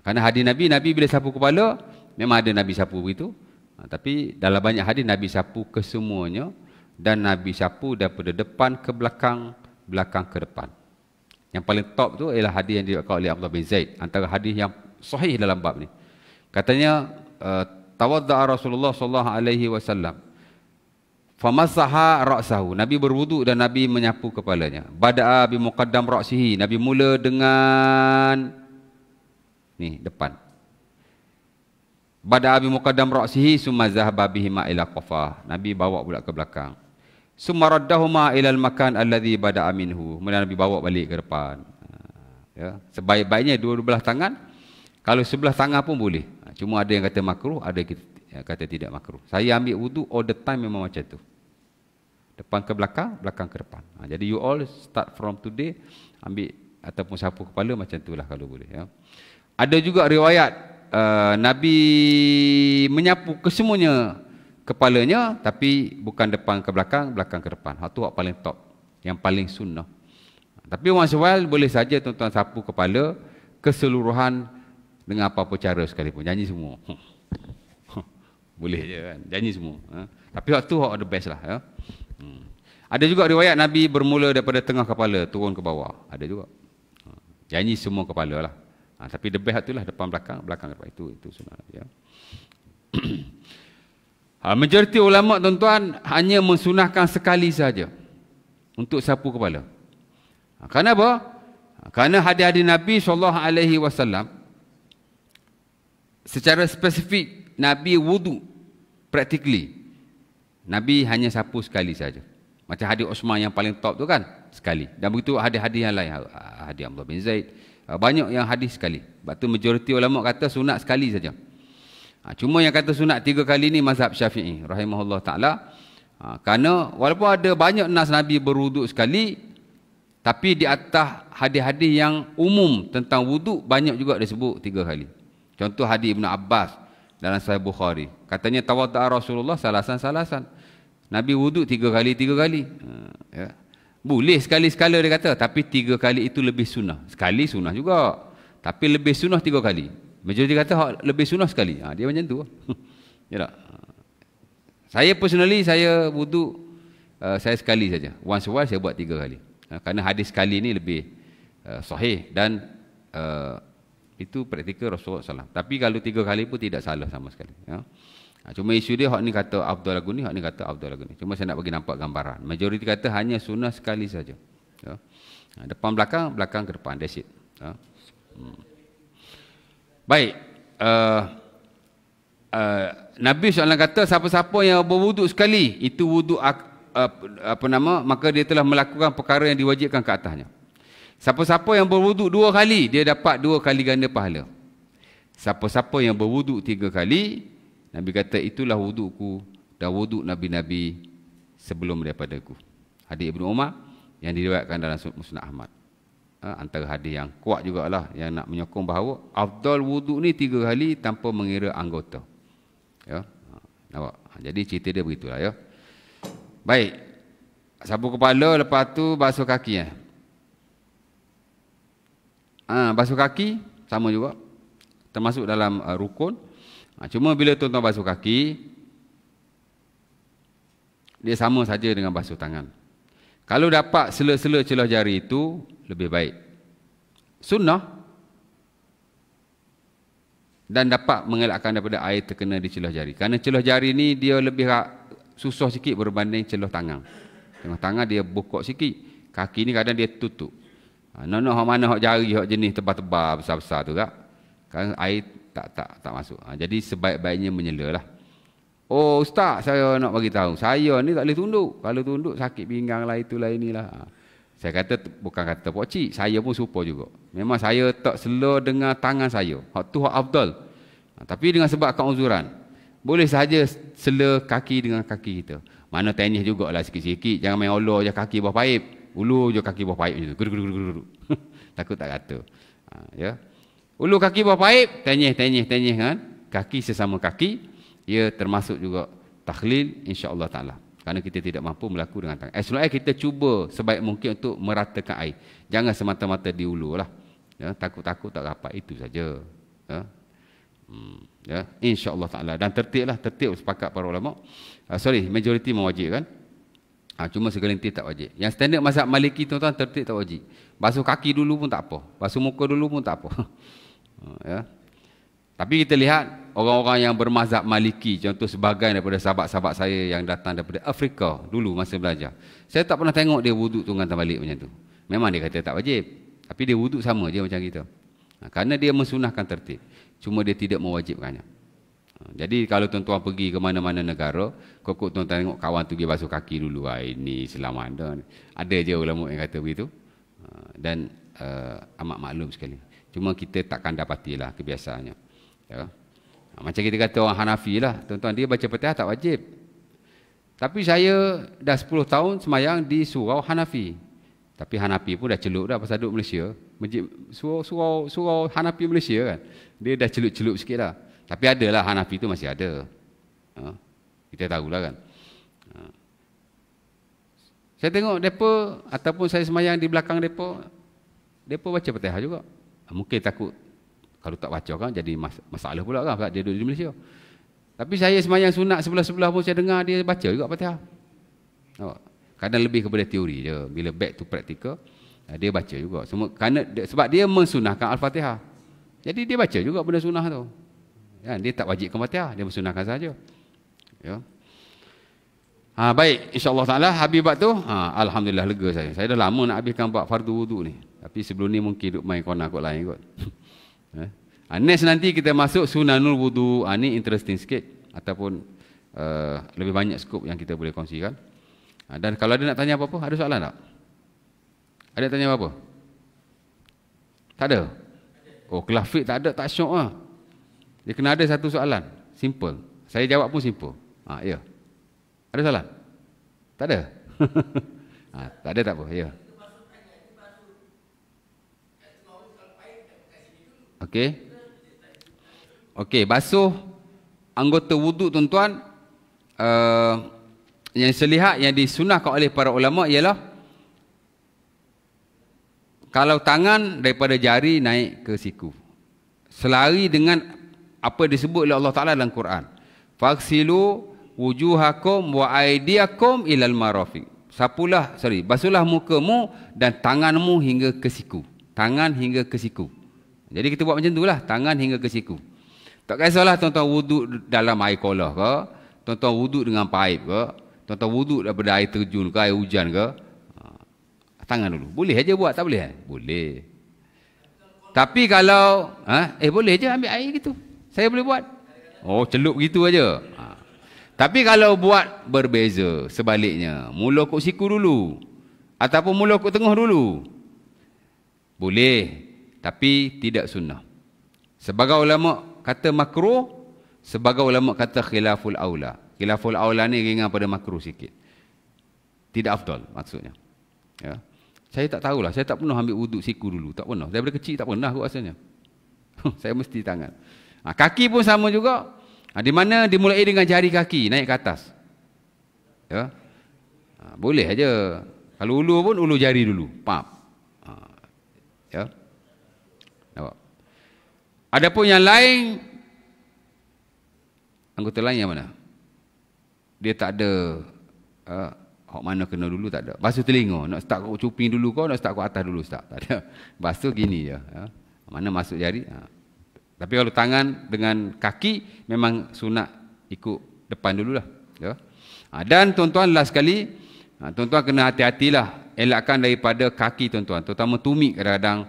Kerana hadis Nabi, Nabi bila sapu kepala, memang ada Nabi sapu begitu. Tapi dalam banyak hadis, Nabi sapu ke semuanya. Dan Nabi sapu daripada depan ke belakang, belakang ke depan. Yang paling top tu ialah hadis yang diriwayatkan oleh Abdullah bin Zaid. Antara hadis yang sahih dalam bab ni. Katanya, tawadda'a Rasulullah sallallahu alaihi wasallam. Famasaha ra'sahu. Nabi berwuduk dan Nabi menyapu kepalanya. Bada'a bi muqaddam ra'sihi. Nabi mula dengan ni depan. Bada'a bi muqaddam ra'sihi summa zahaba bihima ila qafah. Nabi bawa pula ke belakang. Summa raddahuma ila al-makan alladhi bada'a minhu. Kemudian Nabi bawa balik ke depan. Ya, sebaik-baiknya dua belah tangan. Kalau sebelah tangan pun boleh. Cuma ada yang kata makruh, ada yang kata tidak makruh. Saya ambil wuduk all the time memang macam tu. Depan ke belakang, belakang ke depan. Jadi you all start from today, ambil ataupun sapu kepala macam itulah kalau boleh. Ya. Ada juga riwayat Nabi menyapu kesemuanya kepalanya, tapi bukan depan ke belakang, belakang ke depan. Hak tu hak paling top, yang paling sunnah. Tapi once in a while boleh saja tuan-tuan sapu kepala keseluruhan dengan apa-apa cara sekalipun. Janji semua. Boleh je kan. Janji semua. Tapi waktu tu the best lah. Ya. Ada juga riwayat Nabi bermula daripada tengah kepala turun ke bawah. Ada juga. Janji semua kepala lah. Tapi the best tu lah depan belakang, belakang depan. Itu sunnah. Ya. Majoriti ulama tuan-tuan hanya mensunahkan sekali saja untuk sapu kepala. Kenapa? Kerana hadis-hadis Nabi SAW secara spesifik Nabi wudu practically. Nabi hanya sapu sekali saja. Macam hadis Osman yang paling top tu kan, sekali. Dan begitu hadis-hadis yang lain, hadis Abdullah bin Zaid, banyak yang hadis sekali. Sebab tu majoriti ulama kata sunat sekali saja. Cuma yang kata sunat 3 kali ni mazhab Syafi'i rahimahullah taala. Kerana walaupun ada banyak nas Nabi berwuduk sekali, tapi di atas hadis-hadis yang umum tentang wuduk banyak juga disebut 3 kali. Contoh hadis Ibn Abbas dalam Sahih Bukhari. Katanya tawadda'a Rasulullah salasan. Nabi wuduk 3 kali. Ya. Boleh sekali-sekala dia kata, tapi 3 kali itu lebih sunnah. Sekali sunnah juga, tapi lebih sunnah 3 kali. Majoriti kata lebih sunnah sekali. Dia macam tu. Ya tak? Saya personally, saya wuduk saya sekali saja. Once a while saya buat 3 kali. Kerana hadis sekali ni lebih sahih dan itu praktikal Rasulullah SAW. Tapi kalau 3 kali pun tidak salah sama sekali. Ya. Cuma isu dia, hak ni kata afdal lagu ni, hak ni kata afdal lagu ni. Cuma saya nak bagi nampak gambaran. Majoriti kata hanya sunnah sekali saja. Ya. Depan belakang, belakang ke depan. That's it. Ya. Baik. Nabi SAW kata siapa-siapa yang berwuduk sekali, itu wuduk maka dia telah melakukan perkara yang diwajibkan ke atasnya. Siapa-siapa yang berwuduk 2 kali, dia dapat 2 kali ganda pahala. Siapa-siapa yang berwuduk 3 kali, Nabi kata itulah wudukku dan wuduk Nabi-Nabi sebelum daripadaku. Hadis Ibnu Umar yang diriwayatkan dalam Musnad Ahmad. Antara hadis yang kuat jugalah yang nak menyokong bahawa afdal wuduk ni 3 kali tanpa mengira anggota. Ya. Nampak? Jadi cerita dia begitulah ya. Baik. Sapu kepala, lepas tu basuh kaki. Basuh kaki sama juga. Termasuk dalam rukun. Cuma bila tuan-tuan basuh kaki, dia sama saja dengan basuh tangan. Kalau dapat sela-sela celah jari itu, lebih baik. Sunnah. Dan dapat mengelakkan daripada air terkena di celah jari. Kerana celah jari ni dia lebih susah sikit berbanding celah tangan. Celah tangan dia bokok sikit. Kaki ni kadang dia tutup. Nak hak mana hak jari, hak jenis tebal-tebal besar-besar tu tak. Kan air tak masuk. Jadi sebaik-baiknya menyela lah. Oh ustaz, saya nak bagi tahu, saya ni tak boleh tunduk. Kalau tunduk sakit pinggang lah, itulah inilah. Saya kata bukan kata pokcik, saya pun serupa juga. Memang saya tak sela dengan tangan saya. Hak tu hak afdal. Tapi dengan sebab keuzuran, boleh sahaja sela kaki dengan kaki kita. Mana tenis jugalah sikit-sikit, jangan main olor je kaki bawah paip. Ulu je kaki bawah paip macam tu. Takut tak kata. Ya. Ulu kaki bawah paip, tenis kan. Kaki sesama kaki, ia termasuk juga takhlil insya-Allah taala. Kerana kita tidak mampu melaku dengan tangan. As long as kita cuba sebaik mungkin untuk meratakan air. Jangan semata-mata di ulu lah. Ya, takut-takut tak dapat, itu saja. Ya. Ya, insya-Allah taala. Dan tertib sepakat para ulama. Majoriti mewajibkan. Cuma segelintir tak wajib. Yang standard mazhab Maliki tuan-tuan, tertib tak wajib. Basuh kaki dulu pun tak apa. Basuh muka dulu pun tak apa. Ya. Tapi kita lihat orang-orang yang bermazhab Maliki, contoh sebahagian daripada sahabat-sahabat saya yang datang daripada Afrika dulu masa belajar. Saya tak pernah tengok dia wuduk tunggang terbalik macam tu. Memang dia kata tak wajib. Tapi dia wuduk sama je macam kita. Kerana dia mensunahkan tertib. Cuma dia tidak mewajibkannya. Jadi kalau tuan-tuan pergi ke mana-mana negara, kok tuan-tuan tengok kawan tu pergi basuh kaki dulu. Ini Islam anda. Ada je ulama yang kata begitu. Dan amat maklum sekali. Cuma kita takkan dapatilah kebiasaannya. Ya. Macam kita kata orang Hanafi lah. Tuan-tuan, dia baca Fatihah tak wajib. Tapi saya dah 10 tahun semayang di surau Hanafi. Tapi Hanafi pun dah celup dah pasal duduk Malaysia. Masjid surau Hanafi Malaysia kan. Dia dah celup-celup sikit lah. Tapi adalah Hanafi tu masih ada. Kita tahulah kan. Saya tengok mereka ataupun saya semayang di belakang mereka baca Fatihah juga. Mungkin takut kalau tak baca kan jadi masalah pula kan sebab dia duduk di Malaysia. Tapi saya semayang sunat sebelah-sebelah pun saya dengar dia baca juga Fatihah. Kadang lebih kepada teori je. Bila back to practical, dia baca juga. Sebab dia mensunahkan Al-Fatihah. Jadi dia baca juga benda sunah tu. Ya, dia tak wajibkan Fatihah, dia mensunahkan saja. Ya. Baik, insya-Allah taala habis bab tu, alhamdulillah lega saya. Saya dah lama nak habiskan bab fardu wuduk ni. Tapi sebelum ni mungkin duk main kona kot lain kot. Next nanti kita masuk sunanul wudu. Ni interesting sikit ataupun lebih banyak skop yang kita boleh kongsikan. Dan kalau ada nak tanya apa-apa, ada soalan tak? Ada nak tanya apa-apa? Tak ada? Oh, kelas fiqh tak ada, tak syok lah. Dia kena ada satu soalan. Simple. Saya jawab pun simple. Ya. Ada soalan? Tak ada? Tak ada tak apa. Ya. Okey. Okey, basuh anggota wuduk tuan-tuan. Yang saya lihat yang disunahkan oleh para ulama ialah kalau tangan daripada jari naik ke siku. Selari dengan apa disebut oleh Allah Ta'ala dalam Quran. Faghsilu wujuhakum wa aydiyakum ilal marafiq. Basuhlah mukamu dan tanganmu hingga ke siku. Tangan hingga ke siku. Jadi kita buat macam itulah, tangan hingga ke siku. Tak kisahlah tuan-tuan wuduk dalam air kolah ke, tuan-tuan wuduk dengan paip ke, tuan-tuan wuduk daripada air terjun ke, air hujan ke, tangan dulu. Boleh aja buat, tak boleh? Boleh. Tapi kalau boleh je ambil air gitu. Saya boleh buat. Oh, celup gitu aja. Tapi kalau buat berbeza sebaliknya, mula kok siku dulu ataupun mula kok tengah dulu. Boleh, tapi tidak sunnah. Sebagai ulama kata makruh, sebagai ulama kata khilaful aula. Khilaful aula ni ringan pada makruh sikit. Tidak afdal maksudnya. Ya. Saya tak tahulah, saya tak pernah ambil wuduk siku dulu, tak pernah. Daripada kecil tak pernah kot rasanya. Saya mesti tangan. Kaki pun sama juga. Di mana dimulai dengan jari kaki naik ke atas. Ya. Boleh aja. Kalau ulu pun ulu jari dulu. Pap. Ya. Nampak. Adapun yang lain, anggota lain yang mana? Dia tak ada hak mana kena dulu, tak ada. Basuh telinga, nak start kat cuping dulu kau, nak start kat atas dulu, start. Tak ada. Basuh gini je. Ya. Mana masuk jari? Tapi kalau tangan dengan kaki memang sunat ikut depan dululah. Ya. Dan tuan-tuan last sekali, tuan-tuan kena hati-hatilah elakkan daripada kaki tuan-tuan. Terutama tumit kadang-kadang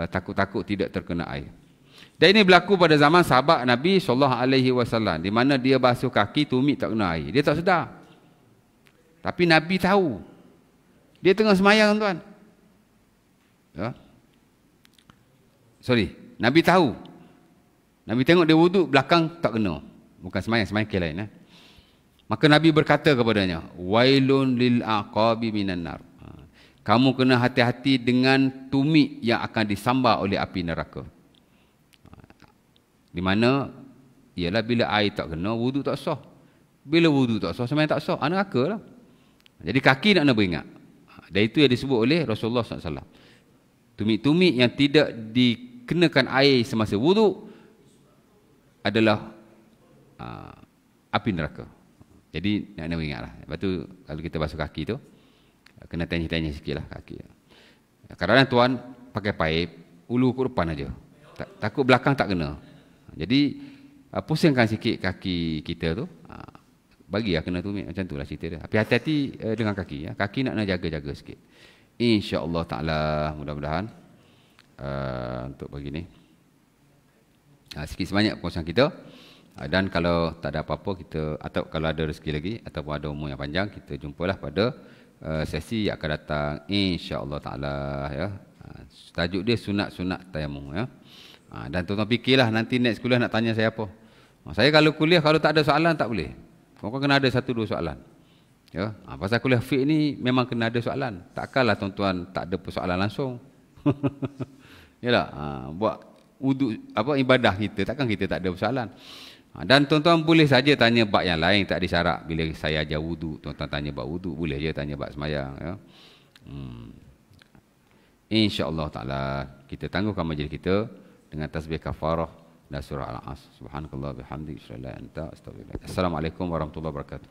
takut-takut tidak terkena air. Dan ini berlaku pada zaman sahabat Nabi SAW, di mana dia basuh kaki, tumit tak kena air. Dia tak sedar. Tapi Nabi tahu. Dia tengah semayang tuan. Ya. Sorry, Nabi tahu. Nabi tengok dia wuduk, belakang tak kena. Bukan semayang, semayang ke lain. Maka Nabi berkata kepadanya, wailun lil aqabi minan nar. Kamu kena hati-hati dengan tumit yang akan disambar oleh api neraka. Di mana ialah bila air tak kena, wuduk tak sah. Bila wuduk tak sah, semayang tak sah, neraka lah. Jadi kaki nak kena beringat. Dan itu yang disebut oleh Rasulullah SAW. Tumit-tumit yang tidak dikenakan air semasa wuduk adalah api neraka. Jadi nak kena beringatlah. Lepas tu kalau kita basuh kaki tu, kena tanya-tanya sikit lah kaki. Kadang-kadang tuan pakai paip, ulu ke depan aja. Takut belakang tak kena. Jadi pusingkan sikit kaki kita tu. Bagilah kena tumit, macam tu lah cerita dia. Tapi hati-hati dengan kaki. Ya. Kaki nak jaga-jaga sikit. InsyaAllah ta'ala, mudah-mudahan untuk begini. Sikit sebanyak perkongsian kita. Dan kalau tak ada apa-apa, kita, atau kalau ada rezeki lagi, ataupun ada umur yang panjang, kita jumpalah pada sesi yang akan datang. InsyaAllah ta'ala. Ya. Tajuk dia sunat-sunat tayamum. Ya. Dan tuan-tuan fikirlah nanti next kuliah nak tanya saya apa. Saya kalau kuliah, kalau tak ada soalan, tak boleh. Kau kena ada 1-2 soalan. Ya, pasal kuliah fiqh ni memang kena ada soalan. Takkanlah tuan-tuan tak ada persoalan langsung. Yalah, buat wuduk apa ibadah kita, takkan kita tak ada persoalan. Dan tuan-tuan boleh saja tanya bab yang lain, tak ada syarat. Bila saya ajar wuduk, tuan-tuan tanya bab wuduk, boleh je tanya bab semayang. Ya. InsyaAllah ta'ala kita tangguhkan majlis kita dengan tasbih kafarah dan surah Al-As. Subhanakallah bihamdik, asyhadu an la ilaha illa anta, astaghfiruka. Assalamualaikum warahmatullahi wabarakatuh.